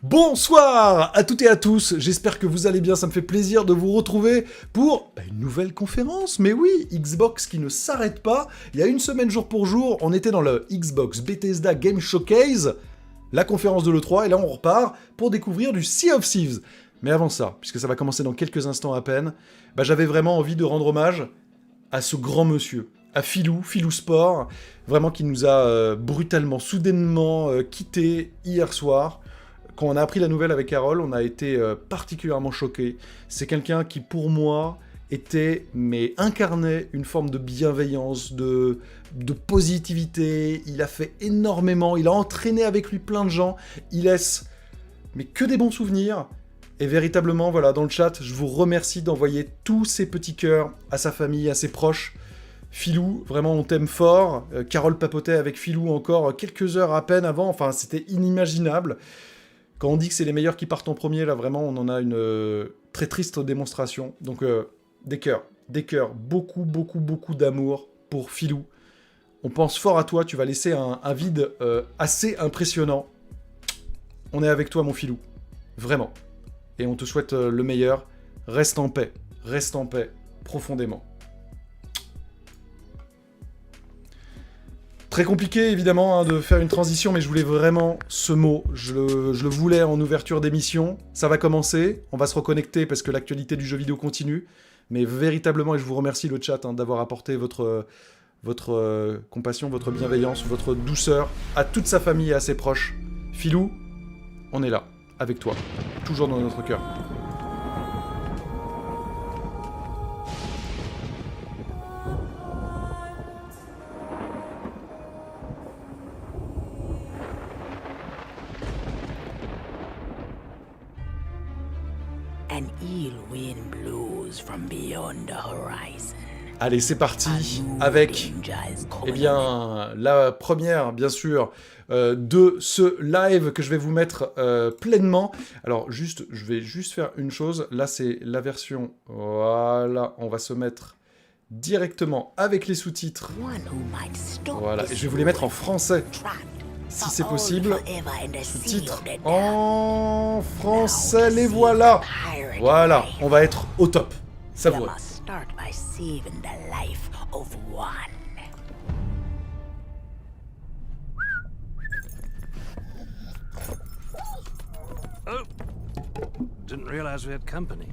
Bonsoir à toutes et à tous, j'espère que vous allez bien, ça me fait plaisir de vous retrouver pour une nouvelle conférence, mais oui, Xbox qui ne s'arrête pas. Il y a une semaine jour pour jour, on était dans le Xbox Bethesda Game Showcase, la conférence de l'E3, et là on repart pour découvrir du Sea of Thieves. Mais avant ça, puisque ça va commencer dans quelques instants à peine, j'avais vraiment envie de rendre hommage à ce grand monsieur, à Philou Sport, vraiment qui nous a brutalement, soudainement quittés hier soir. Quand on a appris la nouvelle avec Carole, on a été particulièrement choqués. C'est quelqu'un qui, pour moi, incarnait une forme de bienveillance, de positivité. Il a fait énormément, il a entraîné avec lui plein de gens. Il laisse, mais que des bons souvenirs. Et véritablement, voilà, dans le chat, je vous remercie d'envoyer tous ces petits cœurs à sa famille, à ses proches. Philou, vraiment, on t'aime fort. Carole papotait avec Philou encore quelques heures à peine avant. Enfin, c'était inimaginable. Quand on dit que c'est les meilleurs qui partent en premier, là, vraiment, on en a une très triste démonstration. Donc, des cœurs, beaucoup d'amour pour Philou. On pense fort à toi, tu vas laisser un vide assez impressionnant. On est avec toi, mon Philou. Vraiment. Et on te souhaite le meilleur. Reste en paix, profondément. Très compliqué, évidemment, de faire une transition, mais je voulais vraiment ce mot. Je le voulais en ouverture d'émission. Ça va commencer, on va se reconnecter parce que l'actualité du jeu vidéo continue. Mais véritablement, et je vous remercie le chat d'avoir apporté votre compassion, votre bienveillance, votre douceur à toute sa famille et à ses proches. Philou, on est là, avec toi, toujours dans notre cœur. An ill wind blows from beyond the horizon. Allez, c'est parti avec, la première, bien sûr, de ce live que je vais vous mettre pleinement. Alors, je vais juste faire une chose. Là, c'est la version, voilà, on va se mettre directement avec les sous-titres. Voilà, et je vais vous les mettre en français. Si c'est possible, sous-titres en français, les voilà. Voilà, on va être au top. Savoureux. Oh, didn't realize we had company.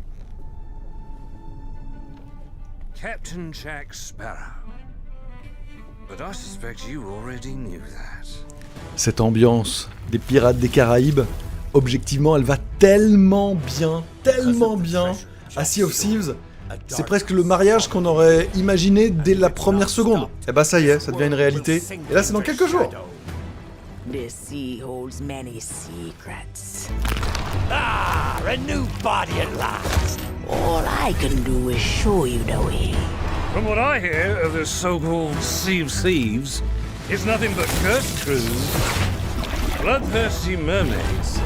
Captain Jack Sparrow. But I suspect you already knew that. Cette ambiance des pirates des Caraïbes, objectivement, elle va tellement bien à Sea of Thieves. C'est presque le mariage qu'on aurait imaginé dès la première seconde. Et bah ça y est, ça devient une réalité. Et là, c'est dans quelques jours. This sea holds many secrets. Ah, a new body at last. All I can do is show you the way. From what I hear of this so-called Sea of Thieves, it's nothing but cursed crews, bloodthirsty mermaids,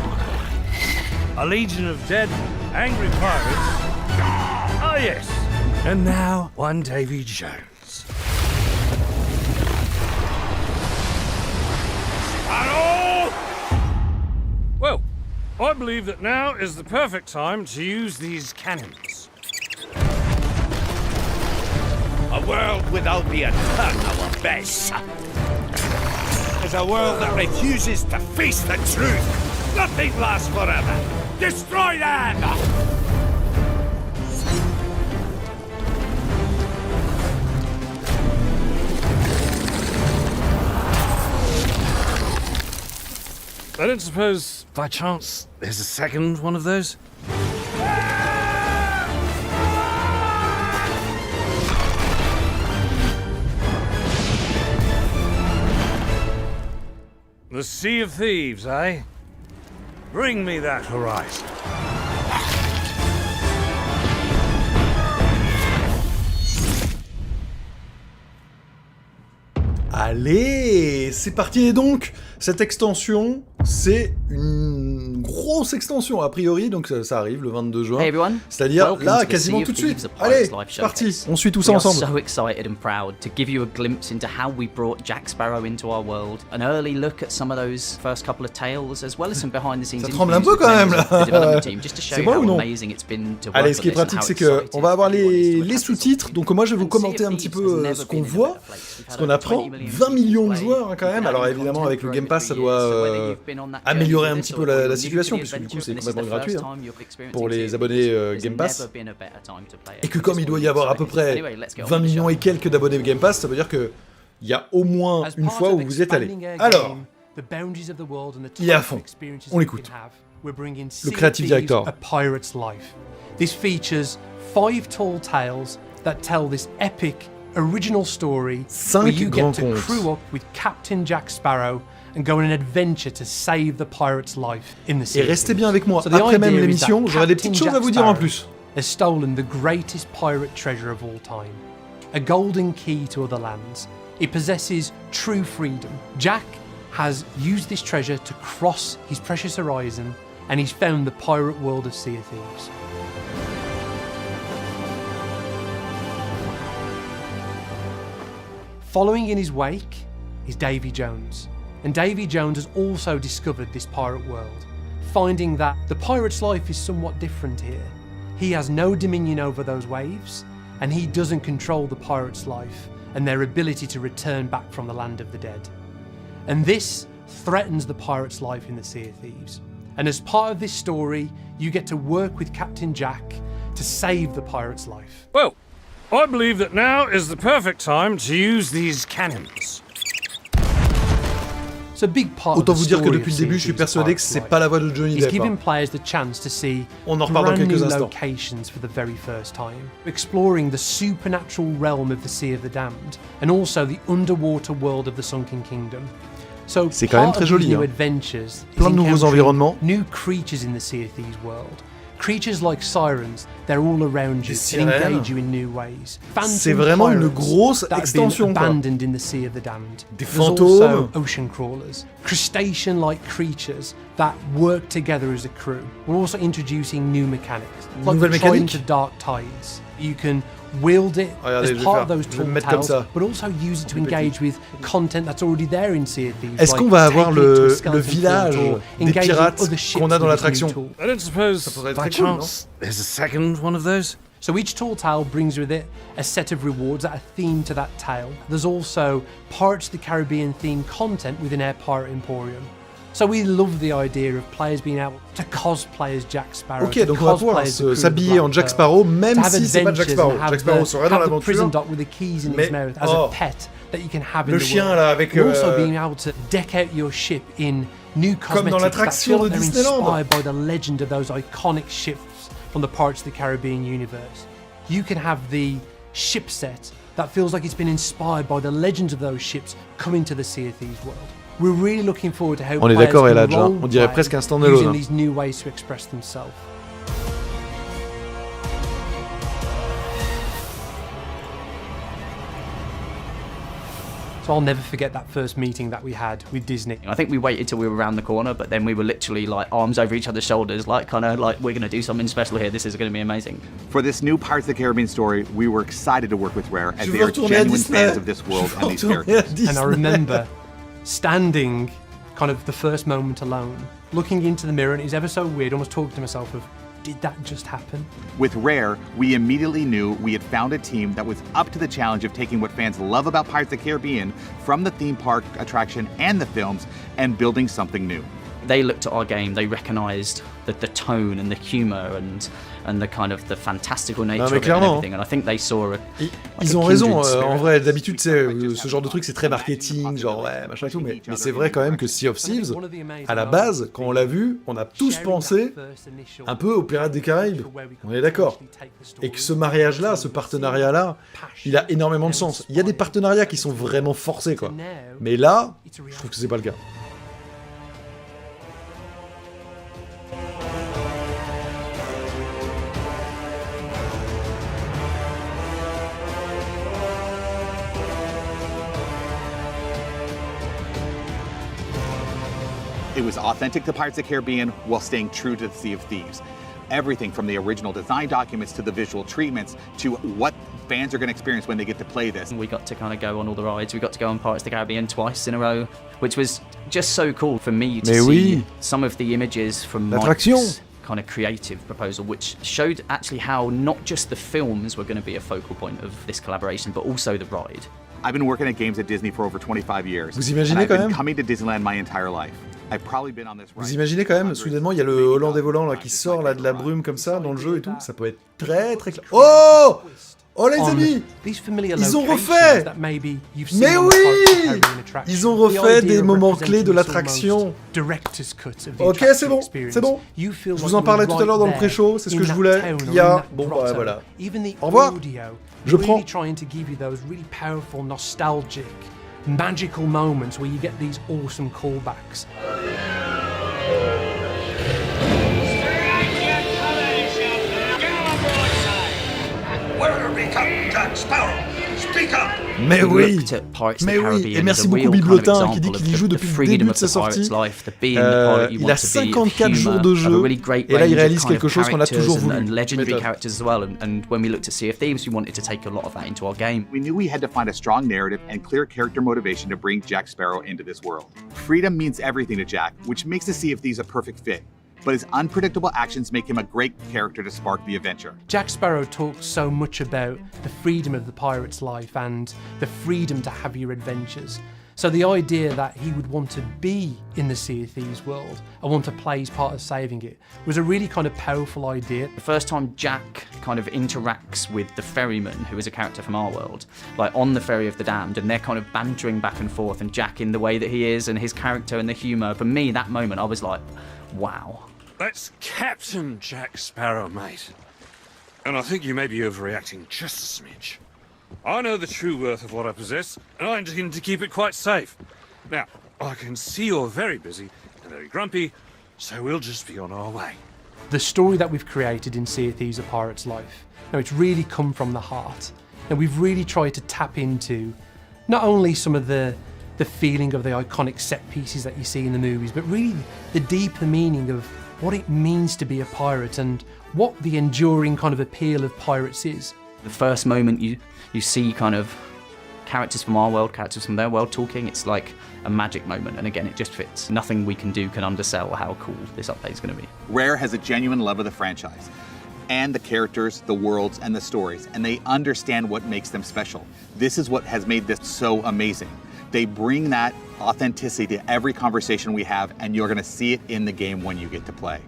a legion of dead, angry pirates. Ah, yes. And now, one Davy Jones. Hello! Well, I believe that now is the perfect time to use these cannons. A world without the eternal abyss. Is a world that refuses to face the truth. Nothing lasts forever. Destroy them! I don't suppose, by chance, there's a second one of those? The Sea of Thieves, eh? Bring me that horizon. Allez, c'est parti. Et donc, cette extension, c'est une grosse extension a priori, donc ça arrive le 22 juin. Hey everyone. C'est-à-dire Welcome là, to the quasiment Sea tout of de suite. Thieves, a Pirate's Allez, Life c'est parti, showcase. on suit tout We ça are ensemble. so excited and proud to give you a glimpse into how we brought Jack Sparrow into our world, an early look at some of those first couple of tales, as well as some behind-the-scenes Ça tremble un interviews peu with quand même members là. of the development team, just to show C'est you moi how ou non? amazing it's been to work Allez, ce on qui est this and pratique, how c'est que excited on va avoir everyone is to les have this sous-titres. Donc moi, je vais vous And Sea of commenter un petit Thieves has peu never ce been qu'on in a voit, better place. We've ce had qu'on over apprend. 20 million 20 millions de play. joueurs hein, quand même. We've been Alors adding évidemment, content avec le for Game over Pass, ça 3 years. So whether doit you've been on that améliorer journey un with petit us peu or la you're new to situation, the puisque du coup, adventure c'est and this is complètement the gratuit first hein, time you're experiencing pour les Thieves, abonnés there's Game Pass. never been a better time to play Et que it. comme il doit y avoir à peu près Anyway, let's get on 20 with the millions show. et quelques d'abonnés Game Pass, ça veut dire que il y a au moins une fois où vous êtes allé. Alors, il est à fond. On l'écoute. Le creative director. A pirate's life. This features 5 tall tales that tell this epic original story where you get to crew up with Captain Jack Sparrow and go on an adventure to save the pirate's life in the sea. Et restez bien avec moi. So the Après même idea is l'émission, that j'aurai des petites Captain choses à Jack vous dire en Sparrow plus. has stolen the greatest pirate treasure of all time, a golden key to other lands. It possesses true freedom. Jack has used this treasure to cross his precious horizon, and he's found the pirate world of Sea of Thieves. Following in his wake is Davy Jones, and Davy Jones has also discovered this pirate world, finding that the pirate's life is somewhat different here. He has no dominion over those waves, and he doesn't control the pirate's life and their ability to return back from the land of the dead. And this threatens the pirate's life in the Sea of Thieves. And as part of this story, you get to work with Captain Jack to save the pirate's life. Well, I believe that now is the perfect time to use these cannons. It's a big part Autant of the vous dire que story depuis of le début, Sea je suis of Thieves' persuadé que pirate's c'est life. pas la voix de Johnny He's Depp. giving hein. players the chance to see On en reparle dans brand new quelques instants. locations for the very first time, exploring the supernatural realm of the Sea of the Damned, and also the underwater world of the Sunken Kingdom. So C'est quand même part très of joli, these new hein. adventures is Plein de nouveaux encountering environnements. new creatures in the Sea of Thieves world. Creatures like sirens, they're all around you Des and sirènes. engage you in new ways. C'est Phantom vraiment une pirates grosse that have been extension, quoi. abandoned in the Sea of the Damned. Des There's fantômes. also ocean crawlers, crustacean-like creatures that work together as a crew. We're also introducing new mechanics, like Nouvelle the Trident mécanique. of Dark Tides. You can wield it Regardez, je as vais part of faire. those Je vais me tall mettre comme tales, ça. but also use it to Plus petit. engage with content that's already there in Sea of Thieves. Est-ce like qu'on va avoir taking it to a le skeleton village fort or des engaging pirates other ships qu'on a dans with this new l'attraction? tool. I don't suppose, pourrait être by très cool, chance, there's a second one of those? So each tall tale brings with it a set of rewards that are themed to that tale. There's also Pirates of the Caribbean themed content within our Pirate Emporium. So we love the idea of players being able to cosplay as Jack Sparrow. Ok, donc on va pouvoir s'habiller en Jack Sparrow, même si c'est pas Jack Sparrow. Jack Sparrow sera dans the prison l'aventure. dock with the keys in Mais- his mouth as oh. a pet that you can have in Le the chien world. là avec You're also being able to deck out your ship in new Comme dans cosmetics that l'attraction feel de like they're Disneyland. inspired by the legend of those iconic ships from the Pirates of the Caribbean universe. You can have the ship set that feels like it's been inspired by the legends of those ships coming to the Sea of Thieves world. We're really looking forward to how On est players d'accord, can Eladj, hein. On dirait roleplay presque un standalone, using hein. these new ways to express themselves. So I'll never forget that first meeting that we had with Disney. I think we waited till we were around the corner, but then we were literally like arms over each other's shoulders, like kind of like we're going to do something special here. This is going to be amazing. For this new Pirates of the Caribbean story, we were excited to work with Rare as Je they veux are retourner à genuine Disney. fans of this world Je and veux these retourner characters. à Disney. And I remember standing kind of the first moment alone, looking into the mirror, and it was ever so weird, almost talking to myself of, did that just happen? With Rare, we immediately knew we had found a team that was up to the challenge of taking what fans love about Pirates of the Caribbean from the theme park attraction and the films and building something new. They looked at our game, they recognised the tone and the humour and the kind of the fantastical nature mais of it and clairement, everything. And I think they saw a, Ils a ont raison, kindred spirit. en vrai, d'habitude, ce genre de truc, c'est très marketing, genre, ouais, machin et tout, mais c'est vrai quand même que Sea of Thieves, à la base, quand on l'a vu, on a tous pensé un peu aux Pirates des Caraïbes, on est d'accord. Et que ce mariage-là, ce partenariat-là, il a énormément de sens. Il y a des partenariats qui sont vraiment forcés, quoi. Mais là, je trouve que c'est pas le cas. It It was authentic to Pirates of the Caribbean while staying true to the Sea of Thieves. Everything from the original design documents to the visual treatments to what fans are going to experience when they get to play this. We got to kind of go on all the rides. We got to go on Pirates of the Caribbean twice in a row, which was just so cool for me to see some of the images from Mike's kind of creative proposal, which showed actually how not just the films were going to be a focal point of this collaboration, but also the ride. I've been working at games at Disney for over 25 years. Vous imaginez quand même? Coming to Disneyland my entire life. I've probably been on this ride. Vous imaginez quand même, soudainement, il y a le Hollandais volant là qui sort là de la brume comme ça dans le jeu et tout. Ça peut être très très clair. Oh! Oh les amis! Ils ont refait! Mais oui! Ils ont refait des moments clés de l'attraction. Ok, c'est bon, c'est bon. Je vous en parlais tout à l'heure dans le pré-show, c'est ce que je voulais. Il y a... Bon, bah voilà. Au revoir. Je prends. Magical moments where you get these awesome callbacks. Where we come, Jack Sparrow? Speak up! Mais oui, et merci beaucoup Biblotin qui dit qu'il y joue depuis le début de sa sortie. Il a 54 jours de jeu, et là il réalise quelque chose qu'on a toujours voulu. And when we looked at Sea of Thieves, we wanted to take a lot of that into our game. We knew we had to find a strong narrative and clear character motivation to bring Jack Sparrow into this world. Freedom means everything to Jack, which makes the Sea of Thieves a perfect fit. But his unpredictable actions make him a great character to spark the adventure. Jack Sparrow talks so much about the freedom of the pirate's life and the freedom to have your adventures. So the idea that he would want to be in the Sea of Thieves world and want to play his part of saving it was a really kind of powerful idea. The first time Jack kind of interacts with the ferryman, who is a character from our world, like on the Ferry of the Damned, and they're kind of bantering back and forth, and Jack in the way that he is and his character and the humour, for me, that moment, I was like, wow. That's Captain Jack Sparrow, mate. And I think you may be overreacting just a smidge. I know the true worth of what I possess, and I intend to keep it quite safe. Now, I can see you're very busy and very grumpy, so we'll just be on our way. The story that we've created in Sea of Thieves: A Pirate's Life, now it's really come from the heart. And we've really tried to tap into not only some of the feeling of the iconic set pieces that you see in the movies, but really the deeper meaning of what it means to be a pirate and what the enduring kind of appeal of pirates is. The first moment you see kind of characters from our world, characters from their world talking, it's like a magic moment, and again, it just fits. Nothing we can do can undersell how cool this update is going to be. Rare has a genuine love of the franchise, and the characters, the worlds, and the stories, and they understand what makes them special. This is what has made this so amazing. They bring that authenticity to every conversation we have, and you're going to see it in the game when you get to play.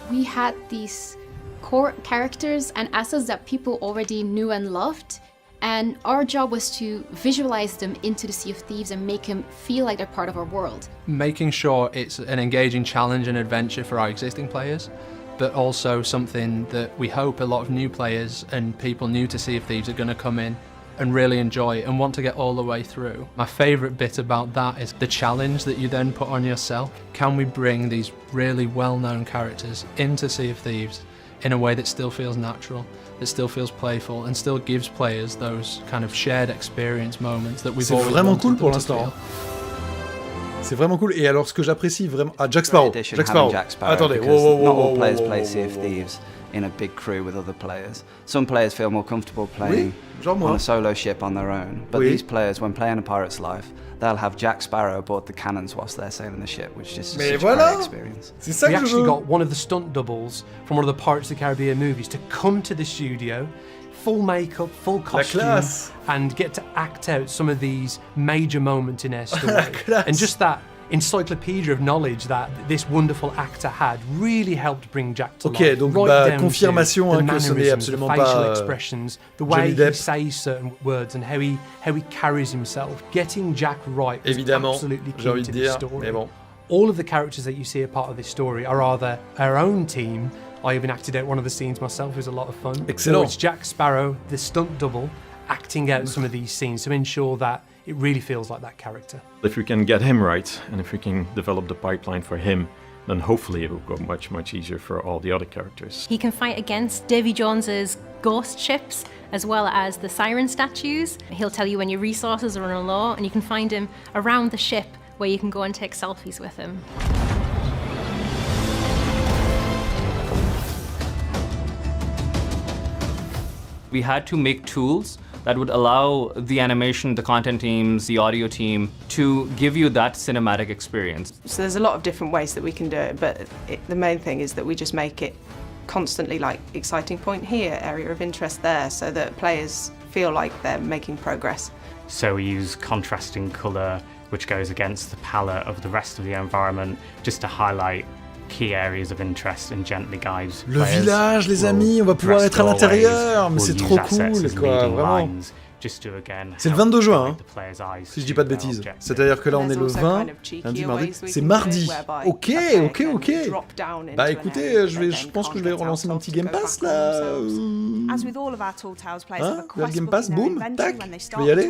We had these core characters and assets that people already knew and loved, and our job was to visualize them into the Sea of Thieves and make them feel like they're part of our world. Making sure it's an engaging challenge and adventure for our existing players, but also something that we hope a lot of new players and people new to Sea of Thieves are going to come in and really enjoy and want to get all the way through. My favourite bit about that is the challenge that you then put on yourself. Can we bring these really well-known characters into Sea of Thieves in a way that still feels natural, that still feels playful, and still gives players those kind of shared experience moments that we've always wanted them to feel. C'est vraiment cool. Et alors, ce que j'apprécie vraiment... Ah, Jack Sparrow. Jack Sparrow. Attendez. Not all players play Sea of Thieves in a big crew with other players. Some players feel more comfortable playing on a solo ship on their own. But these players, when playing A Pirate's Life, they'll have Jack Sparrow aboard the cannons whilst they're sailing the ship, which is such a great experience. C'est ça we que actually got one of the stunt doubles from one of the Pirates of the Caribbean movies to come to the studio, full makeup, full costume, and get to act out some of these major moments in our story. And just that encyclopedia of knowledge that this wonderful actor had really helped bring Jack to life. Donc right confirmation que ce n'est absolument pas facial expressions, the way he says certain words and how he carries himself. Getting Jack right was absolutely key to the story. All of the characters that you see a part of this story are either our own team. I even acted out one of the scenes myself. It was a lot of fun. Excellent. Or it's Jack Sparrow, the stunt double, acting out some of these scenes to ensure that it really feels like that character. If we can get him right, and if we can develop the pipeline for him, then hopefully it will go much, much easier for all the other characters. He can fight against Davy Jones's ghost ships as well as the siren statues. He'll tell you when your resources are on low, and you can find him around the ship where you can go and take selfies with him. We had to make tools that would allow the animation, the content teams, the audio team to give you that cinematic experience. So there's a lot of different ways that we can do it, but the main thing is that we just make it constantly like exciting point here, area of interest there, so that players feel like they're making progress. So we use contrasting colour which goes against the palette of the rest of the environment just to highlight key areas of interest and gently guide Le village, les amis, on va pouvoir être à l'intérieur, mais c'est trop cool, quoi, vraiment. C'est le 22 juin, hein, si je dis pas de bêtises. C'est-à-dire que là, on est le 20, lundi, mardi, c'est mardi. Ok. Bah écoutez, je pense que je vais relancer mon petit Game Pass, là. Hein, le Game Pass, boum, tac, je vais y aller.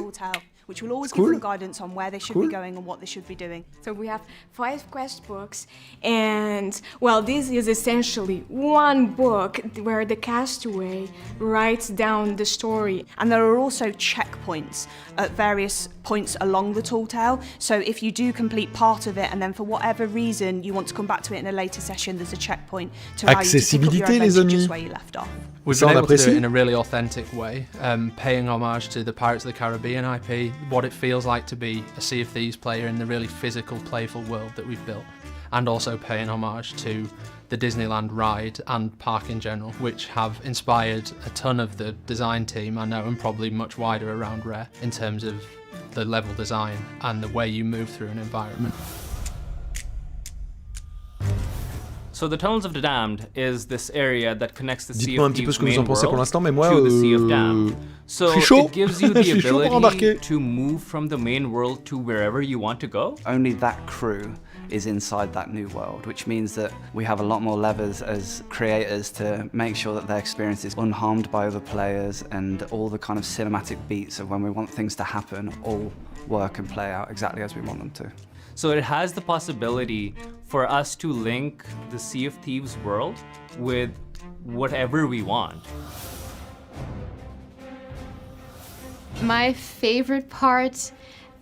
Which will always give them guidance on where they should be going and what they should be doing. So we have 5 quest books, and well, this is essentially one book where the castaway writes down the story. And there are also checkpoints at various points along the tall tale. So if you do complete part of it, and then for whatever reason you want to come back to it in a later session, there's a checkpoint to allow you to pick up your adventure just where you left off. We've been able to do it in a really authentic way, paying homage to the Pirates of the Caribbean IP, what it feels like to be a Sea of Thieves player in the really physical, playful world that we've built, and also paying homage to the Disneyland ride and park in general, which have inspired a ton of the design team, I know, and probably much wider around Rare, in terms of the level design and the way you move through an environment. So the Tunnels of the Damned is this area that connects the Sea Dites-moi un of petit peu Thieves ce que vous en main pensez pour world l'instant, mais moi, to the Sea of Damned. So je suis chaud. it gives you the Je suis chaud pour ability embarquer. to move from the main world to wherever you want to go. Only that crew is inside that new world, which means that we have a lot more levers as creators to make sure that their experience is unharmed by other players, and all the kind of cinematic beats of when we want things to happen all work and play out exactly as we want them to. So it has the possibility for us to link the Sea of Thieves world with whatever we want. My favorite part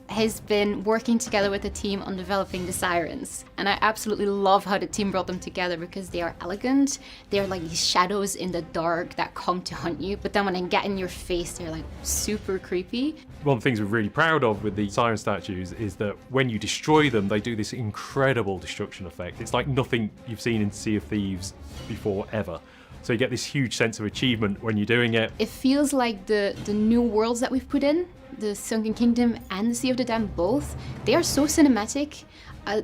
has been working together with the team on developing the sirens. And I absolutely love how the team brought them together because they are elegant. They're like these shadows in the dark that come to hunt you, but then when they get in your face, they're like super creepy. One of the things we're really proud of with the siren statues is that when you destroy them, they do this incredible destruction effect. It's like nothing you've seen in Sea of Thieves before, ever. So you get this huge sense of achievement when you're doing it. It feels like the new worlds that we've put in, the Sunken Kingdom and the Sea of the Damned both, they are so cinematic.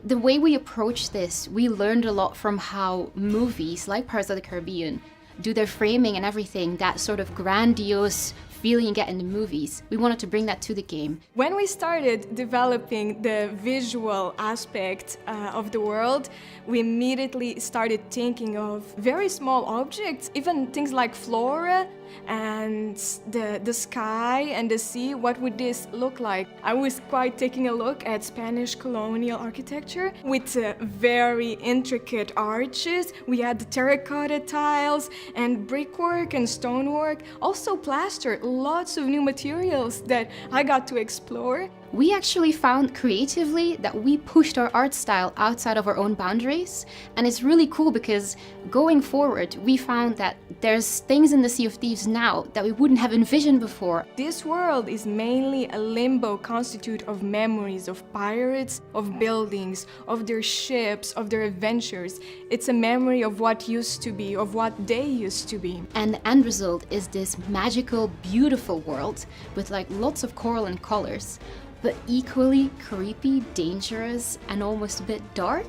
The way we approach this, we learned a lot from how movies like Pirates of the Caribbean do their framing and everything, that sort of grandiose feeling you get in the movies. We wanted to bring that to the game. When we started developing the visual aspect of the world, we immediately started thinking of very small objects, even things like flora and the sky and the sea. What would this look like? I was quite taking a look at Spanish colonial architecture with very intricate arches. We had the terracotta tiles and brickwork and stonework, also plaster, lots of new materials that I got to explore. We actually found creatively that we pushed our art style outside of our own boundaries, and it's really cool because going forward we found that there's things in the Sea of Thieves now that we wouldn't have envisioned before. This world is mainly a limbo constitute of memories of pirates, of buildings, of their ships, of their adventures. It's a memory of what used to be, of what they used to be. And the end result is this magical, beautiful world with like lots of coral and colors, but equally creepy, dangerous, and almost a bit dark.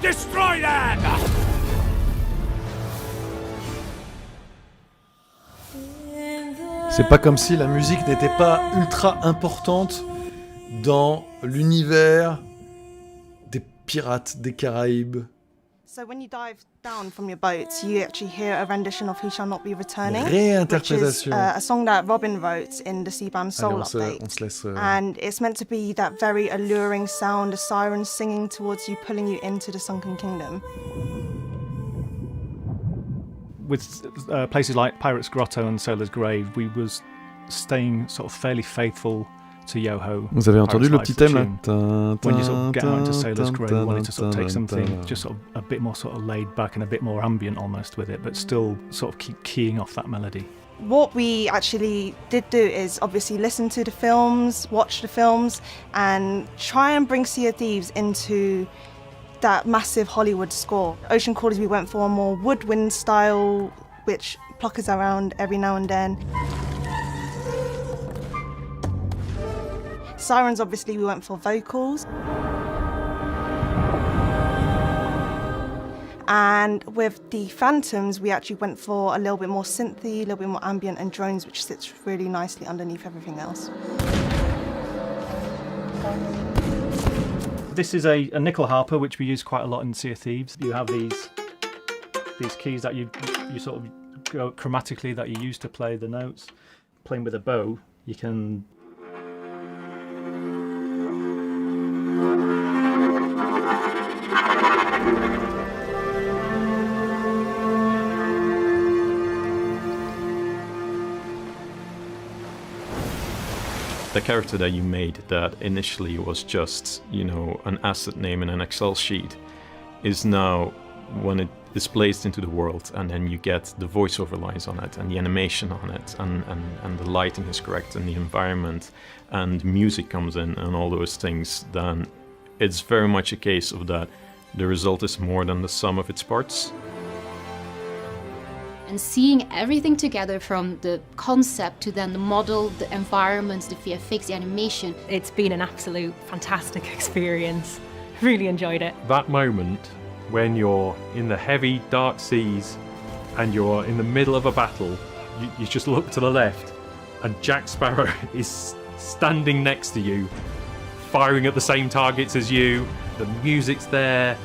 Destroy that! C'est pas comme si la musique n'était pas ultra importante dans l'univers des pirates des Caraïbes. So when you dive down from your boats, you actually hear a rendition of He Shall Not Be Returning, which is a song that Robin wrote in the C-Band Soul Update. And it's meant to be that very alluring sound, a siren singing towards you, pulling you into the Sunken Kingdom. with places like Pirate's Grotto and Sailor's Grave, we was staying sort of fairly faithful to Yoho. Vous avez entendu le petit thème là? When you sort of get out into Sailor's Grave, you wanted to sort of take something just sort of a bit more sort of laid back and a bit more ambient almost with it, but still sort of keep keying off that melody. What we actually did do is obviously listen to the films, watch the films, and try and bring Sea of Thieves into that massive Hollywood score. Ocean Callers, we went for a more woodwind style, which pluckers around every now and then. Sirens, obviously, we went for vocals. And with the Phantoms, we actually went for a little bit more synthy, a little bit more ambient, and drones, which sits really nicely underneath everything else. This is a nickel harper, which we use quite a lot in Sea of Thieves. You have these keys that you sort of go chromatically that you use to play the notes. Playing with a bow, you can the character that you made that initially was just, you know, an asset name in an Excel sheet is now, when it is placed into the world and then you get the voiceover lines on it and the animation on it and the lighting is correct and the environment and music comes in and all those things, then it's very much a case of that the result is more than the sum of its parts. And seeing everything together from the concept to then the model, the environment, the VFX, the animation. It's been an absolute fantastic experience. Really enjoyed it. That moment when you're in the heavy, dark seas and you're in the middle of a battle, you just look to the left and Jack Sparrow is standing next to you, firing at the same targets as you. The music's there,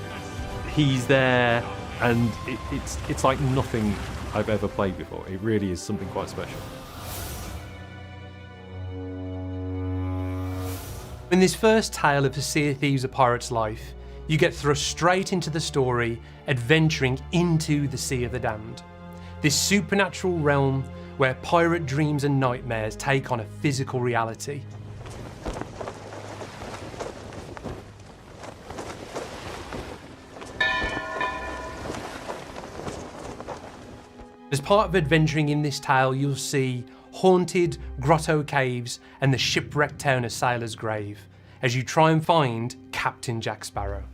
he's there, and it's like nothing I've ever played before. It really is something quite special. In this first tale of the Sea of Thieves: A Pirate's Life, you get thrust straight into the story, adventuring into the Sea of the Damned. This supernatural realm where pirate dreams and nightmares take on a physical reality. As part of adventuring in this tale, you'll see haunted grotto caves and the shipwrecked town of Sailor's Grave as you try and find Captain Jack Sparrow.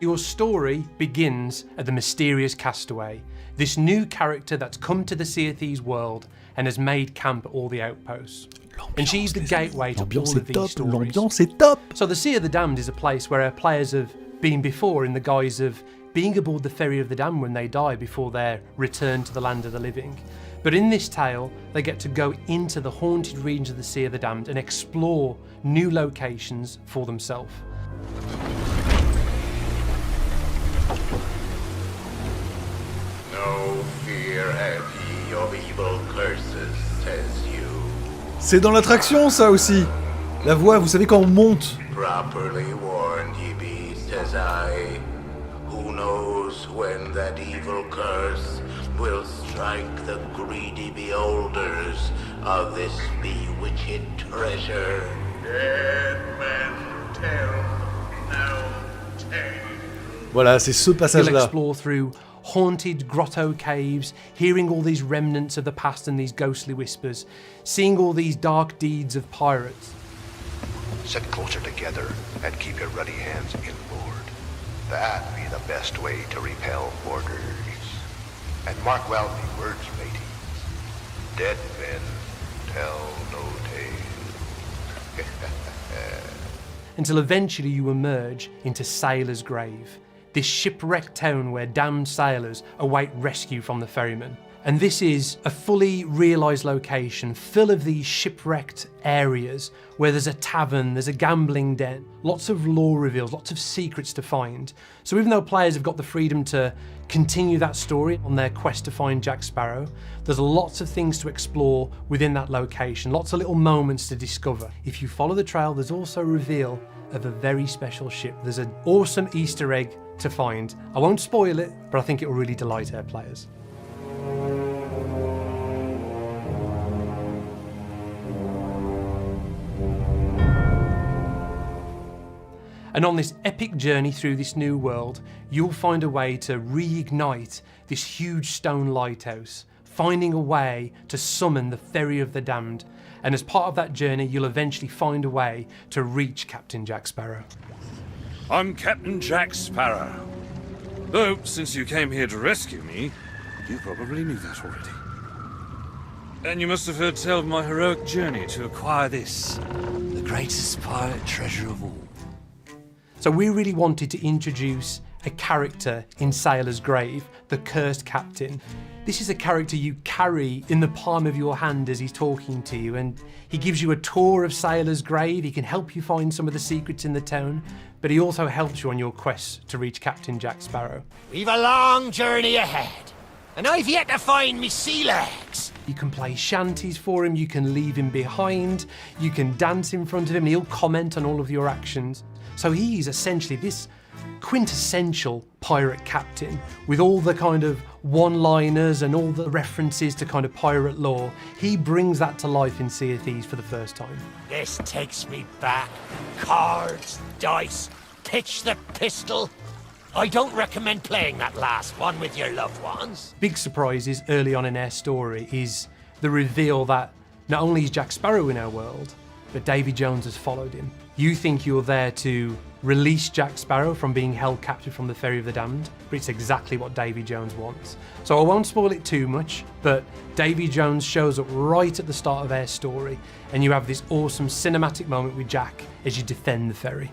Your story begins at the mysterious Castaway, this new character that's come to the Sea of Thieves world and has made camp at all the outposts. And she's the gateway to all of these stories. L'ambiance est top. So the Sea of the Damned is a place where our players have been before in the guise of being aboard the ferry of the damned when they die before their return to the land of the living. But in this tale, they get to go into the haunted regions of the Sea of the Damned and explore new locations for themselves. No fear have ye of evil curses, says you. C'est dans l'attraction ça aussi. La voix, vous savez quand on monte. Properly warned ye be, says I. Who knows when that evil curse will strike the greedy beholders of this bewitched treasure. Dead men tell no tale. Voilà, c'est ce passage-là. You'll explore through haunted grotto caves, hearing all these remnants of the past and these ghostly whispers, seeing all these dark deeds of pirates. Sit closer together and keep your ruddy hands inboard. That be the best way to repel boarders. And mark well me words, mateys. Dead men tell no tales. Until eventually you emerge into Sailor's Grave, this shipwrecked town where damned sailors await rescue from the ferryman. And this is a fully realised location full of these shipwrecked areas where there's a tavern, there's a gambling den, lots of lore reveals, lots of secrets to find. So even though players have got the freedom to continue that story on their quest to find Jack Sparrow, there's lots of things to explore within that location, lots of little moments to discover. If you follow the trail, there's also a reveal of a very special ship. There's an awesome Easter egg to find. I won't spoil it, but I think it will really delight our players. And on this epic journey through this new world, you'll find a way to reignite this huge stone lighthouse, finding a way to summon the Ferry of the Damned. And as part of that journey, you'll eventually find a way to reach Captain Jack Sparrow. I'm Captain Jack Sparrow. Though, since you came here to rescue me, you probably knew that already. And you must have heard tell of my heroic journey to acquire this, the greatest pirate treasure of all. So we really wanted to introduce a character in Sailor's Grave, the Cursed Captain. This is a character you carry in the palm of your hand as he's talking to you, and he gives you a tour of Sailor's Grave. He can help you find some of the secrets in the town, but he also helps you on your quest to reach Captain Jack Sparrow. We've a long journey ahead, and I've yet to find me sea legs. You can play shanties for him, you can leave him behind, you can dance in front of him, and he'll comment on all of your actions. So he's essentially this quintessential pirate captain with all the kind of one-liners and all the references to kind of pirate lore. He brings that to life in Sea of Thieves for the first time. This takes me back. Cards, dice, pitch the pistol. I don't recommend playing that last one with your loved ones. Big surprises early on in our story is the reveal that not only is Jack Sparrow in our world, but Davy Jones has followed him. You think you're there to release Jack Sparrow from being held captive from the Ferry of the Damned, but it's exactly what Davy Jones wants. So I won't spoil it too much, but Davy Jones shows up right at the start of our story, and you have this awesome cinematic moment with Jack as you defend the ferry.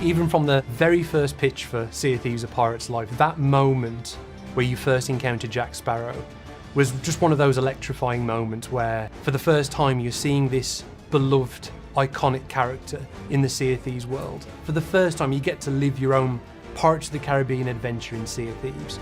Even from the very first pitch for Sea of Thieves: A Pirate's Life, that moment where you first encounter Jack Sparrow was just one of those electrifying moments where, for the first time, you're seeing this beloved, iconic character in the Sea of Thieves world. For the first time, you get to live your own Pirates of the Caribbean adventure in Sea of Thieves.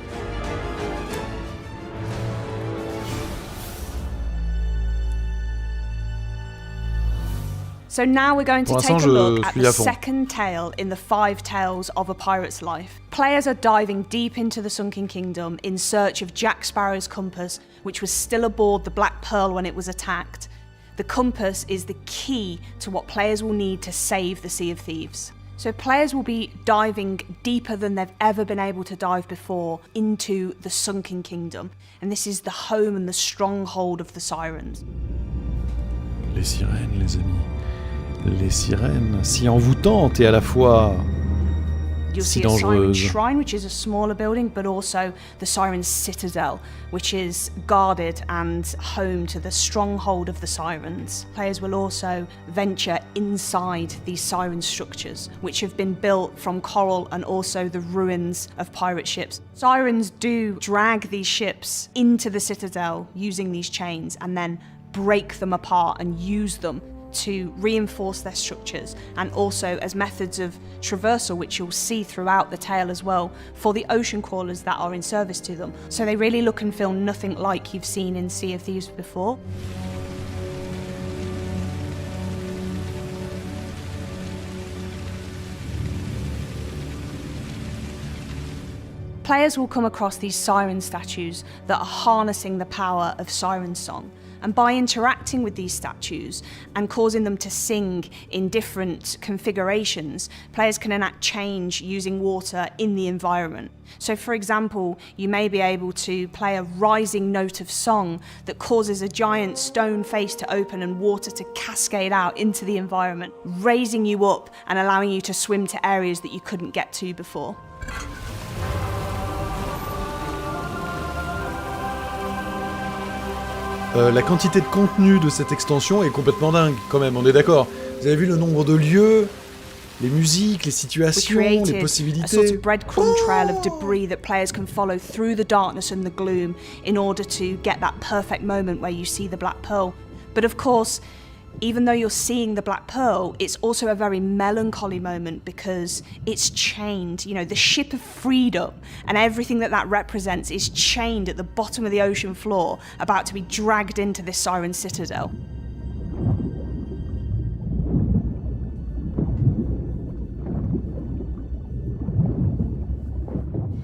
So now we're going to take a look at the second tale in the 5 tales of a pirate's life. Players are diving deep into the sunken kingdom in search of Jack Sparrow's compass, which was still aboard the Black Pearl when it was attacked. The compass is the key to what players will need to save the Sea of Thieves. So players will be diving deeper than they've ever been able to dive before into the sunken kingdom. And this is the home and the stronghold of the sirens. Les sirènes, les amis. Les sirènes, si envoûtantes et à la fois You'll see a siren shrine, which is a smaller building, but also the siren's citadel, which is guarded and home to the stronghold of the sirens. Players will also venture inside these siren structures, which have been built from coral and also the ruins of pirate ships. Sirens do drag these ships into the citadel using these chains and then break them apart and use them to reinforce their structures, and also as methods of traversal, which you'll see throughout the tale as well, for the ocean crawlers that are in service to them. So they really look and feel nothing like you've seen in Sea of Thieves before. Players will come across these siren statues that are harnessing the power of siren song. And by interacting with these statues and causing them to sing in different configurations, players can enact change using water in the environment. So for example, you may be able to play a rising note of song that causes a giant stone face to open and water to cascade out into the environment, raising you up and allowing you to swim to areas that you couldn't get to before. La quantité de contenu de cette extension est complètement dingue, quand même, on est d'accord. Vous avez vu le nombre de lieux, les musiques, les situations, les possibilités. A sort of breadcrumb trail of debris that players can follow through the darkness and the gloom in order to get that perfect moment where you see the Black Pearl. But of course, Even though you're seeing the Black Pearl, it's also a very melancholy moment because it's chained. You know, the ship of freedom and everything that represents is chained at the bottom of the ocean floor, about to be dragged into this siren citadel.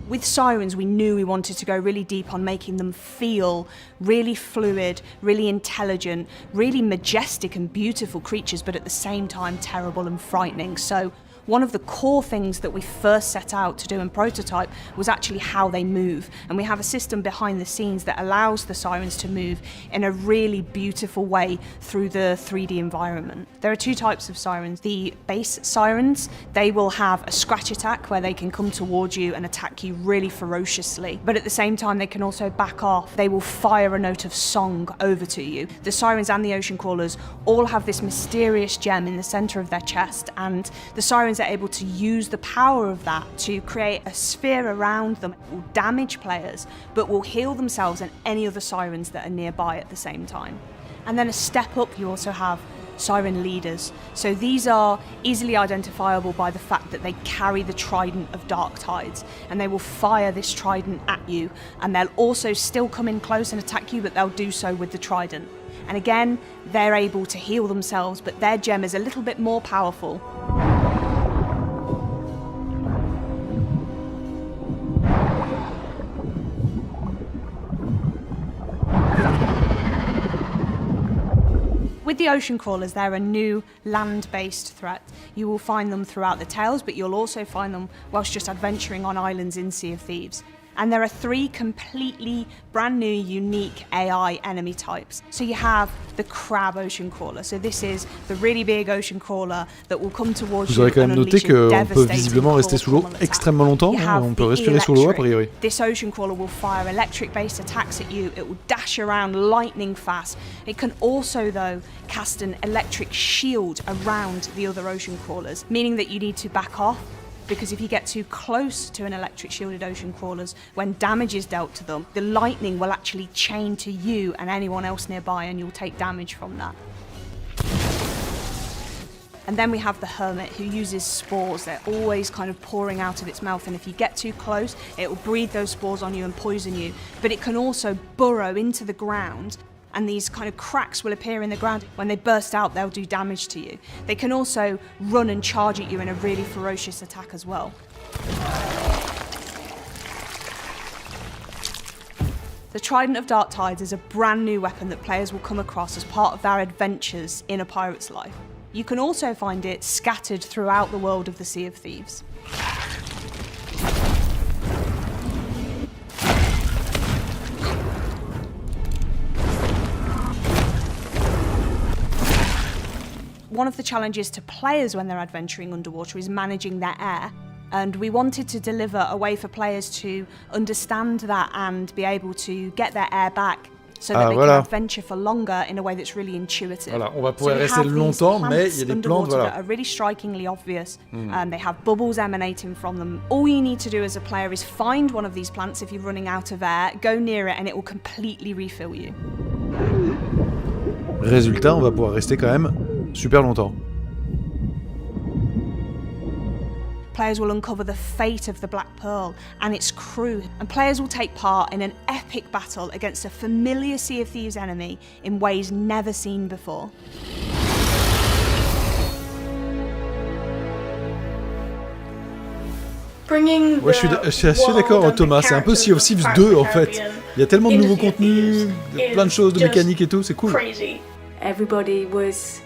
With sirens, we knew we wanted to go really deep on making them feel really fluid, really intelligent, really majestic and beautiful creatures, but at the same time terrible and frightening. So one of the core things that we first set out to do in prototype was actually how they move. And we have a system behind the scenes that allows the sirens to move in a really beautiful way through the 3D environment. There are two types of sirens. The base sirens, they will have a scratch attack where they can come towards you and attack you really ferociously. But at the same time, they can also back off. They will fire a note of song over to you. The sirens and the ocean crawlers all have this mysterious gem in the center of their chest, and the sirens are able to use the power of that to create a sphere around them. It will damage players, but will heal themselves and any other sirens that are nearby at the same time. And then a step up, you also have siren leaders. So these are easily identifiable by the fact that they carry the trident of dark tides, and they will fire this trident at you, and they'll also still come in close and attack you, but they'll do so with the trident. And again, they're able to heal themselves, but their gem is a little bit more powerful. With the ocean crawlers, they're a new land-based threat. You will find them throughout the tales, but you'll also find them whilst just adventuring on islands in Sea of Thieves. And there are 3 completely brand new, unique AI enemy types. So you have the crab ocean crawler. So this is the really big ocean crawler that will come towards you. Vous aurez quand même noté qu'on peut visiblement rester sous l'eau extrêmement longtemps. On peut respirer sous l'eau a priori. This ocean crawler will fire electric-based attacks at you. It will dash around lightning fast. It can also, though, cast an electric shield around the other ocean crawlers, meaning that you need to back off. Because if you get too close to an electric shielded ocean crawlers, when damage is dealt to them, the lightning will actually chain to you and anyone else nearby, and you'll take damage from that. And then we have the hermit, who uses spores. They're always kind of pouring out of its mouth, and if you get too close, it will breathe those spores on you and poison you. But it can also burrow into the ground, and these kind of cracks will appear in the ground. When they burst out, they'll do damage to you. They can also run and charge at you in a really ferocious attack as well. The Trident of Dark Tides is a brand new weapon that players will come across as part of their adventures in a pirate's life. You can also find it scattered throughout the world of the Sea of Thieves. One of the challenges to players when they're adventuring underwater is managing their air, and we wanted to deliver a way for players to understand that and be able to get their air back so that they can adventure for longer in a way that's really intuitive. Voilà, on va pouvoir rester longtemps, mais il y a des plantes, voilà. That are really strikingly obvious. They have bubbles emanating from them. All you need to do as a player is find one of these plants if you're running out of air, go near it, and it will completely refill you. Résultat, on va pouvoir rester quand même super longtemps. Players will uncover the fate of the Black Pearl and its crew, and players will take part in an epic battle against a familiar Sea of Thieves enemy in ways never seen before. Ouais, je suis assez d'accord, Thomas, c'est un peu Sea of Thieves 2 en fait. Il y a tellement de nouveaux contenus, plein de choses, de mécaniques et tout, c'est cool. Everybody was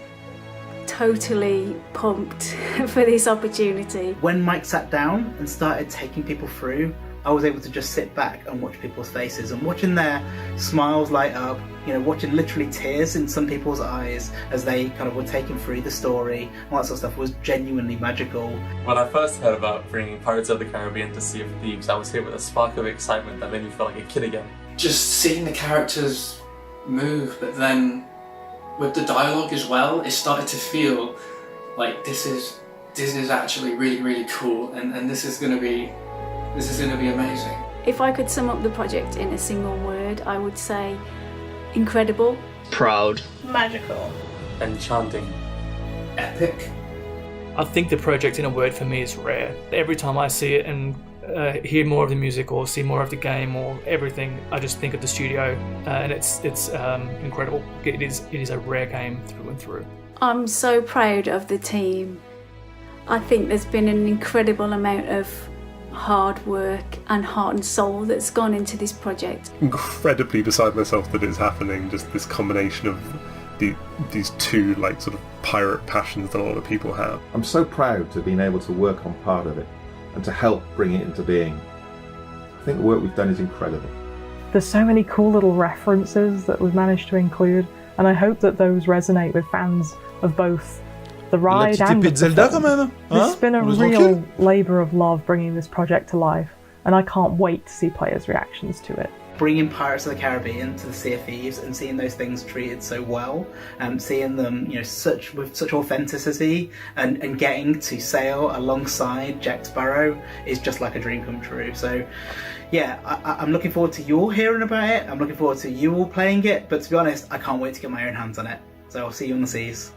totally pumped for this opportunity. When Mike sat down and started taking people through, I was able to just sit back and watch people's faces and watching their smiles light up, you know, watching literally tears in some people's eyes as they kind of were taken through the story, all that sort of stuff was genuinely magical. When I first heard about bringing Pirates of the Caribbean to Sea of Thieves, I was hit with a spark of excitement that made me feel like a kid again. Just seeing the characters move, but then with the dialogue as well, it started to feel like this is actually really cool, and this is gonna be amazing. If I could sum up the project in a single word, I would say incredible, proud, magical, enchanting. Epic. I think the project in a word for me is rare. Every time I see it and hear more of the music or see more of the game or everything, I just think of the studio, and it's incredible. It is a rare game through and through. I'm so proud of the team. I think there's been an incredible amount of hard work and heart and soul that's gone into this project. Incredibly beside myself that it's happening, just this combination of these two like sort of pirate passions that a lot of people have. I'm so proud to have been able to work on part of it and to help bring it into being. I think the work we've done is incredible. There's so many cool little references that we've managed to include, and I hope that those resonate with fans of both the ride and the Zelda quand même. It's been a real labour of love bringing this project to life, and I can't wait to see players' reactions to it. Bringing Pirates of the Caribbean to the Sea of Thieves and seeing those things treated so well, and seeing them, you know, with such authenticity, and getting to sail alongside Jack Sparrow is just like a dream come true. So, yeah, I'm looking forward to you all hearing about it. I'm looking forward to you all playing it. But to be honest, I can't wait to get my own hands on it. So I'll see you on the seas.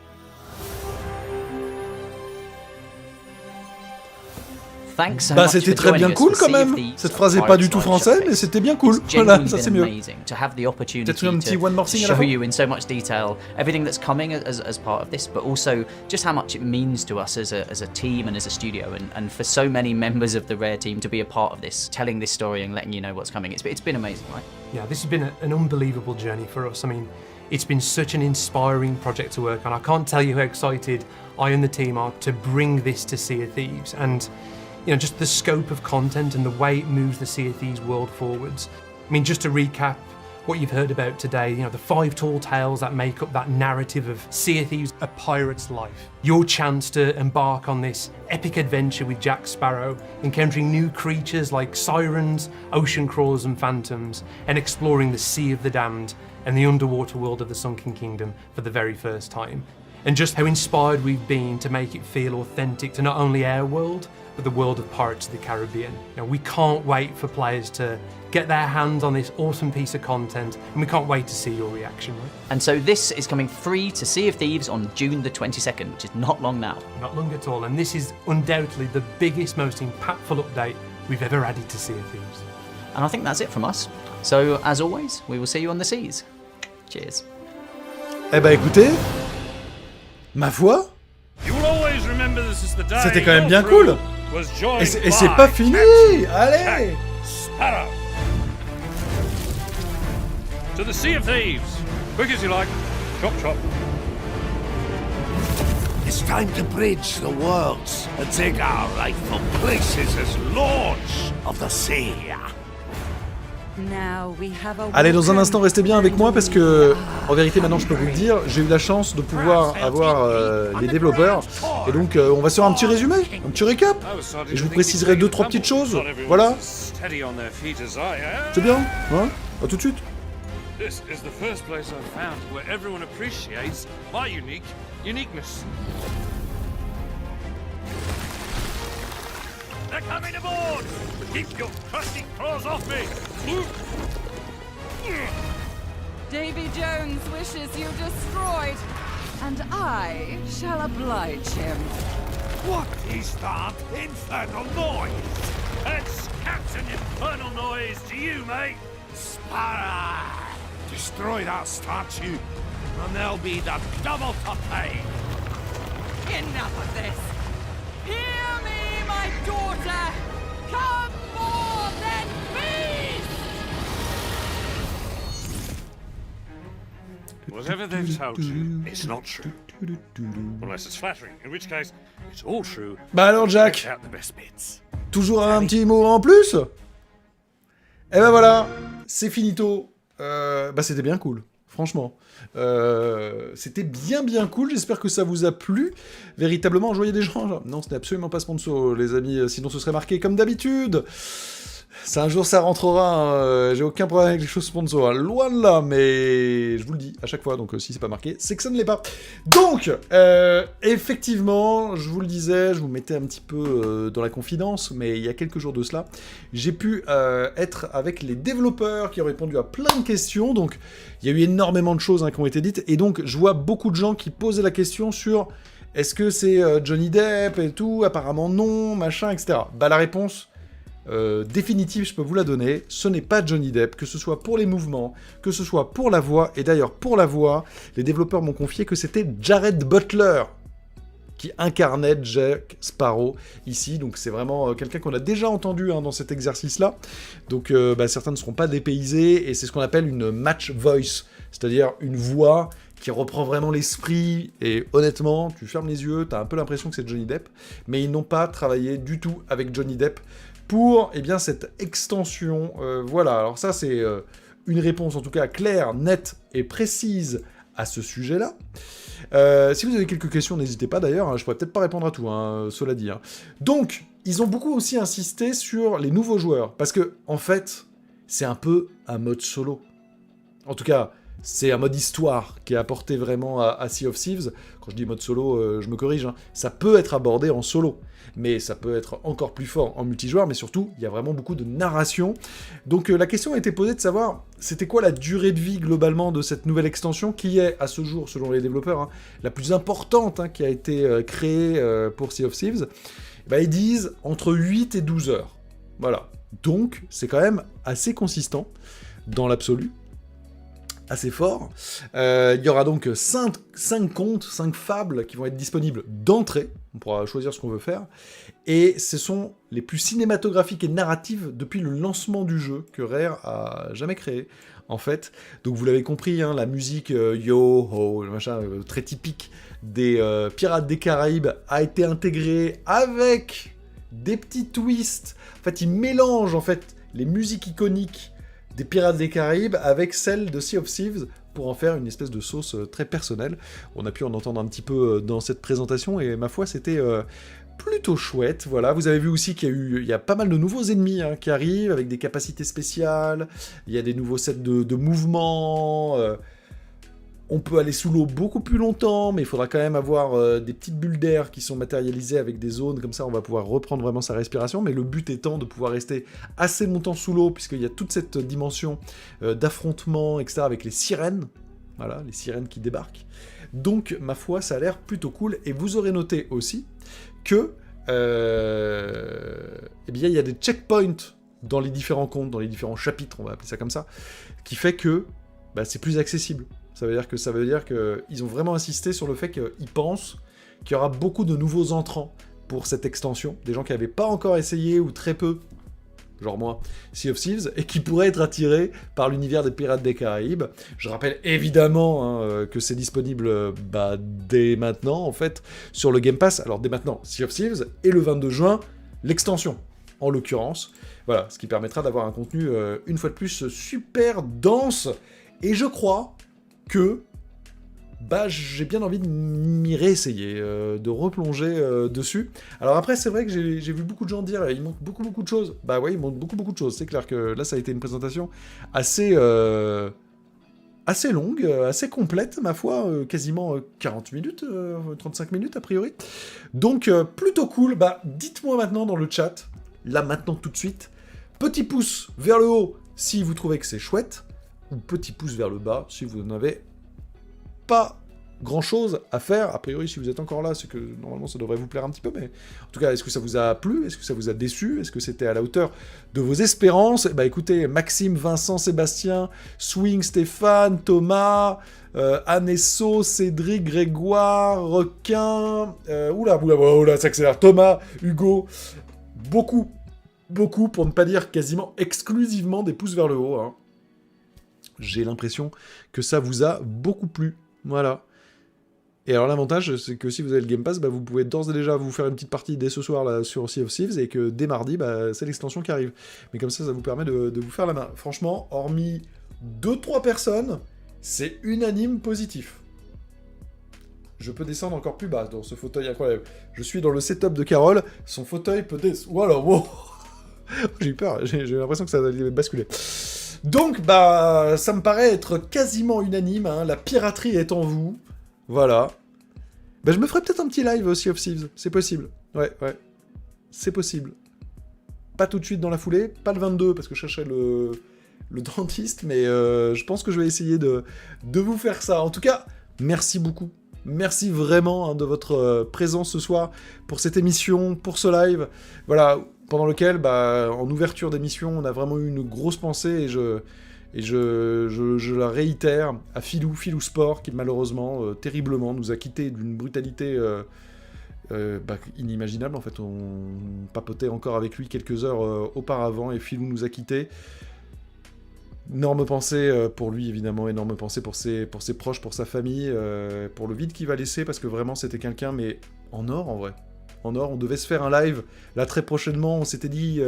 Bah c'était très bien cool quand même. Cette phrase est pas du tout française, mais c'était bien cool. Voilà, ça c'est mieux. Peut-être un petit one more thing à la fin. Show you in so much detail everything that's coming as part of this, but also just how much it means to us as a team and as a studio, and for so many members of the Rare team to be a part of this, telling this story and letting you know what's coming. It's been amazing, right? Yeah, this has been an unbelievable journey for us. I mean, it's been such an inspiring project to work on. I can't tell you how excited I and the team are to bring this to Sea of Thieves, and you know, just the scope of content and the way it moves the Sea of Thieves world forwards. I mean, just to recap what you've heard about today, you know, the 5 tall tales that make up that narrative of Sea of Thieves, a pirate's life. Your chance to embark on this epic adventure with Jack Sparrow, encountering new creatures like sirens, ocean crawlers and phantoms, and exploring the Sea of the Damned and the underwater world of the Sunken Kingdom for the very first time. And just how inspired we've been to make it feel authentic to not only our world, but the world of Pirates of the Caribbean. Now, we can't wait for players to get their hands on this awesome piece of content, and we can't wait to see your reaction. Right? And so this is coming free to Sea of Thieves on June the 22nd, which is not long now. Not long at all, and this is undoubtedly the biggest, most impactful update we've ever added to Sea of Thieves. And I think that's it from us. So, as always, we will see you on the seas. Cheers. Eh ben écoutez, ma foi, c'était quand même bien cool. Et c'est pas fini. Allez. Sparrow. To the Sea of Thieves. Quick as you like. Chop, chop. It's time to bridge the worlds and take our rightful places as lords of the sea. Allez, dans un instant, restez bien avec moi parce que, en vérité, maintenant je peux vous le dire, j'ai eu la chance de pouvoir avoir les développeurs. Et donc, on va se faire un petit résumé, un petit récap. Et je vous préciserai 2-3 petites choses. Voilà. C'est bien, hein? À tout de suite. This is the first place I've found where everyone appreciates my uniqueness. They're coming aboard! Keep your crusty claws off me! Davy Jones wishes you destroyed, and I shall oblige him. What is that infernal noise? That's Captain Infernal Noise to you, mate! Sparrow! Destroy that statue, and there'll be the double to pay! Enough of this! Hear me, my daughter! Come more than beast! Whatever they've told you, it's not true. Unless it's flattering, in which case, it's all true. Bah alors Jack, toujours un petit mot en plus? Et ben voilà, c'est finito. Bah c'était bien cool, franchement. C'était bien cool, j'espère que ça vous a plu. Véritablement, je voyais des gens genre, non, ce n'est absolument pas sponsor, les amis, sinon ce serait marqué comme d'habitude. Ça, un jour, ça rentrera. J'ai aucun problème avec les choses sponsors. Hein. Loin de là, mais je vous le dis à chaque fois. Donc, si c'est pas marqué, c'est que ça ne l'est pas. Donc, effectivement, je vous le disais, je vous mettais un petit peu dans la confidence, mais il y a quelques jours de cela, j'ai pu être avec les développeurs qui ont répondu à plein de questions. Donc, il y a eu énormément de choses qui ont été dites. Et donc, je vois beaucoup de gens qui posaient la question sur est-ce que c'est Johnny Depp et tout? Apparemment non, machin, etc. Bah, la réponse... définitive, je peux vous la donner, ce n'est pas Johnny Depp, que ce soit pour les mouvements, que ce soit pour la voix, et d'ailleurs pour la voix, les développeurs m'ont confié que c'était Jared Butler qui incarnait Jack Sparrow ici, donc c'est vraiment quelqu'un qu'on a déjà entendu dans cet exercice-là, donc certains ne seront pas dépaysés, et c'est ce qu'on appelle une match voice, c'est-à-dire une voix qui reprend vraiment l'esprit, et honnêtement, tu fermes les yeux, t'as un peu l'impression que c'est Johnny Depp, mais ils n'ont pas travaillé du tout avec Johnny Depp pour cette extension. Voilà, alors ça c'est une réponse en tout cas claire, nette et précise à ce sujet-là. Si vous avez quelques questions, n'hésitez pas d'ailleurs, je pourrais peut-être pas répondre à tout, cela dit. Donc, ils ont beaucoup aussi insisté sur les nouveaux joueurs, parce que, en fait, c'est un peu un mode solo. En tout cas, c'est un mode histoire qui est apporté vraiment à Sea of Thieves. Quand je dis mode solo, je me corrige, ça peut être abordé en solo, mais ça peut être encore plus fort en multijoueur, mais surtout, il y a vraiment beaucoup de narration. Donc la question a été posée de savoir, c'était quoi la durée de vie globalement de cette nouvelle extension, qui est, à ce jour, selon les développeurs, la plus importante qui a été créée pour Sea of Thieves. Ils disent entre 8 et 12 heures. Voilà. Donc, c'est quand même assez consistant, dans l'absolu. Assez fort. Il y aura donc 5 contes, 5 fables qui vont être disponibles d'entrée. On pourra choisir ce qu'on veut faire. Et ce sont les plus cinématographiques et narratives depuis le lancement du jeu que Rare a jamais créé, en fait. Donc vous l'avez compris, la musique yo-ho, machin, très typique des Pirates des Caraïbes a été intégrée avec des petits twists. En fait, ils mélangent les musiques iconiques des Pirates des Caraïbes avec celle de Sea of Thieves pour en faire une espèce de sauce très personnelle. On a pu en entendre un petit peu dans cette présentation et ma foi c'était plutôt chouette. Voilà, vous avez vu aussi qu'il y a pas mal de nouveaux ennemis qui arrivent avec des capacités spéciales, il y a des nouveaux sets de mouvements, on peut aller sous l'eau beaucoup plus longtemps, mais il faudra quand même avoir des petites bulles d'air qui sont matérialisées avec des zones, comme ça on va pouvoir reprendre vraiment sa respiration, mais le but étant de pouvoir rester assez longtemps sous l'eau, puisqu'il y a toute cette dimension d'affrontement, etc., avec les sirènes, voilà, les sirènes qui débarquent. Donc, ma foi, ça a l'air plutôt cool, et vous aurez noté aussi que, il y a des checkpoints dans les différents contes, dans les différents chapitres, on va appeler ça comme ça, qui fait que c'est plus accessible. Ça veut dire qu'ils ont vraiment insisté sur le fait qu'ils pensent qu'il y aura beaucoup de nouveaux entrants pour cette extension, des gens qui n'avaient pas encore essayé, ou très peu, genre moi, Sea of Thieves, et qui pourraient être attirés par l'univers des Pirates des Caraïbes. Je rappelle évidemment que c'est disponible dès maintenant, en fait, sur le Game Pass. Alors dès maintenant, Sea of Thieves, et le 22 juin, l'extension, en l'occurrence. Voilà, ce qui permettra d'avoir un contenu, une fois de plus, super dense, et je crois que j'ai bien envie de m'y réessayer, de replonger dessus. Alors après, c'est vrai que j'ai vu beaucoup de gens dire il manque beaucoup de choses. Bah ouais, il manque beaucoup de choses. C'est clair que là, ça a été une présentation assez longue, assez complète, ma foi, quasiment 40 minutes, 35 minutes a priori. Donc, plutôt cool. Dites-moi maintenant dans le chat, là maintenant tout de suite, petit pouce vers le haut si vous trouvez que c'est chouette, ou petit pouce vers le bas si vous n'avez pas grand-chose à faire. A priori, si vous êtes encore là, c'est que normalement ça devrait vous plaire un petit peu, mais en tout cas, est-ce que ça vous a plu? Est-ce que ça vous a déçu? Est-ce que c'était à la hauteur de vos espérances? Écoutez, Maxime, Vincent, Sébastien, Swing, Stéphane, Thomas, Anesso, Cédric, Grégoire, Requin, oula, ça accélère, Thomas, Hugo, beaucoup, pour ne pas dire quasiment exclusivement des pouces vers le haut, J'ai l'impression que ça vous a beaucoup plu. Voilà. Et alors l'avantage, c'est que si vous avez le Game Pass, vous pouvez d'ores et déjà vous faire une petite partie dès ce soir là, sur Sea of Thieves, et que dès mardi, c'est l'extension qui arrive. Mais comme ça vous permet de vous faire la main. Franchement, hormis 2-3 personnes, c'est unanime positif. Je peux descendre encore plus bas dans ce fauteuil incroyable. Je suis dans le setup de Carole, son fauteuil peut descendre... Voilà, wow. J'ai eu peur, j'ai l'impression que ça allait basculer. Donc, bah, ça me paraît être quasiment unanime, hein, la piraterie est en vous. Voilà. Bah, je me ferai peut-être un petit live aussi of Thieves, c'est possible. Ouais, c'est possible. Pas tout de suite dans la foulée, pas le 22, parce que je cherchais le dentiste, mais je pense que je vais essayer de vous faire ça. En tout cas, merci beaucoup. Merci vraiment hein, de votre présence ce soir pour cette émission, pour ce live. Voilà, pendant lequel, bah, en ouverture d'émission, on a vraiment eu une grosse pensée et je la réitère à Filou Sport, qui malheureusement, terriblement, nous a quittés d'une brutalité inimaginable. En fait, on papotait encore avec lui quelques heures auparavant et Filou nous a quittés. Énorme pensée pour lui, évidemment, énorme pensée pour ses proches, pour sa famille, pour le vide qu'il va laisser, parce que vraiment, c'était quelqu'un, mais en or, en vrai. En or, on devait se faire un live, là, très prochainement, on s'était dit,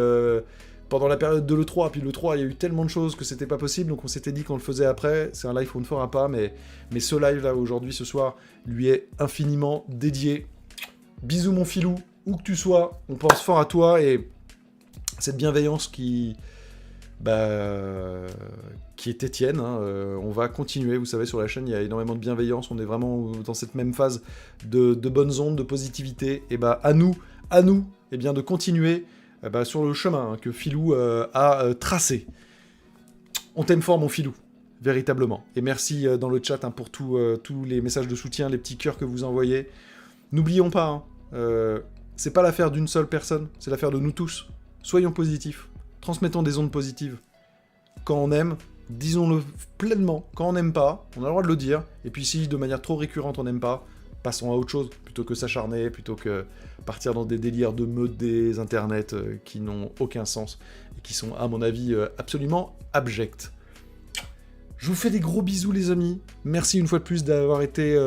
pendant la période de l'E3, puis l'E3, il y a eu tellement de choses que c'était pas possible, donc on s'était dit qu'on le faisait après, c'est un live qu'on ne fera pas, mais ce live-là, aujourd'hui, ce soir, lui est infiniment dédié. Bisous, mon Filou, où que tu sois, on pense fort à toi, et cette bienveillance qui était tienne, hein. On va continuer, vous savez, sur la chaîne, il y a énormément de bienveillance, on est vraiment dans cette même phase de bonnes ondes, de positivité, et à nous, et bien, de continuer sur le chemin hein, que Filou a tracé. On t'aime fort, mon Filou, véritablement, et merci dans le chat hein, pour tous les messages de soutien, les petits cœurs que vous envoyez. N'oublions pas, hein, c'est pas l'affaire d'une seule personne, c'est l'affaire de nous tous. Soyons positifs. Transmettons des ondes positives. Quand on aime, disons-le pleinement. Quand on n'aime pas, on a le droit de le dire. Et puis si de manière trop récurrente on n'aime pas, passons à autre chose, plutôt que s'acharner, plutôt que partir dans des délires de meute des internets qui n'ont aucun sens et qui sont, à mon avis, absolument abjects. Je vous fais des gros bisous, les amis. Merci une fois de plus d'avoir été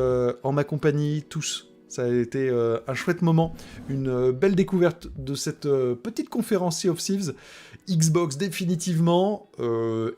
en ma compagnie, tous. Ça a été un chouette moment, une belle découverte de cette petite conférence Sea of Thieves, Xbox définitivement,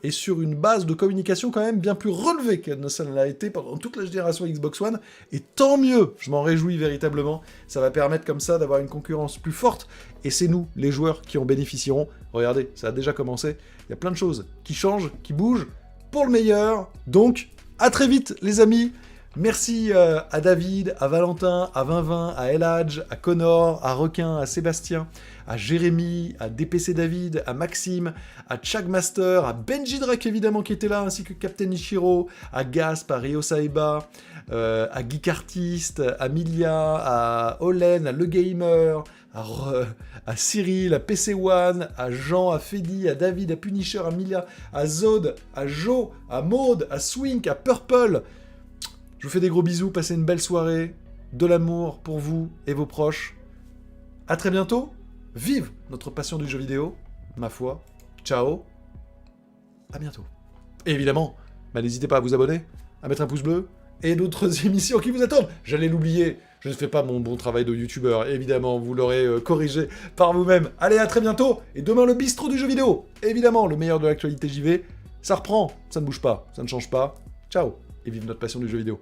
et sur une base de communication quand même bien plus relevée qu'elle ne l'a été pendant toute la génération Xbox One, et tant mieux, je m'en réjouis véritablement, ça va permettre comme ça d'avoir une concurrence plus forte, et c'est nous, les joueurs, qui en bénéficierons. Regardez, ça a déjà commencé, il y a plein de choses qui changent, qui bougent, pour le meilleur, donc à très vite les amis. Merci à David, à Valentin, à Vinvin, à Eladj, à Connor, à Requin, à Sébastien, à Jérémy, à DPC David, à Maxime, à Chaque Master, à Benji Drake évidemment qui était là, ainsi que Captain Ichiro, à Gasp, à Rio Saeba, à Geek Artist, à Milia, à Olen, à Le Gamer, à Cyril, à PC One, à Jean, à Fedi, à David, à Punisher, à Milia, à Zod, à Jo, à Maude, à Swink, à Purple. Je vous fais des gros bisous, passez une belle soirée, de l'amour pour vous et vos proches. À très bientôt, vive notre passion du jeu vidéo, ma foi, ciao, à bientôt. Et évidemment, n'hésitez pas à vous abonner, à mettre un pouce bleu, et d'autres émissions qui vous attendent. J'allais l'oublier, je ne fais pas mon bon travail de youtubeur, évidemment, vous l'aurez corrigé par vous-même. Allez, à très bientôt, et demain le bistrot du jeu vidéo. Évidemment, le meilleur de l'actualité, j'y vais. Ça reprend, ça ne bouge pas, ça ne change pas. Ciao, et vive notre passion du jeu vidéo.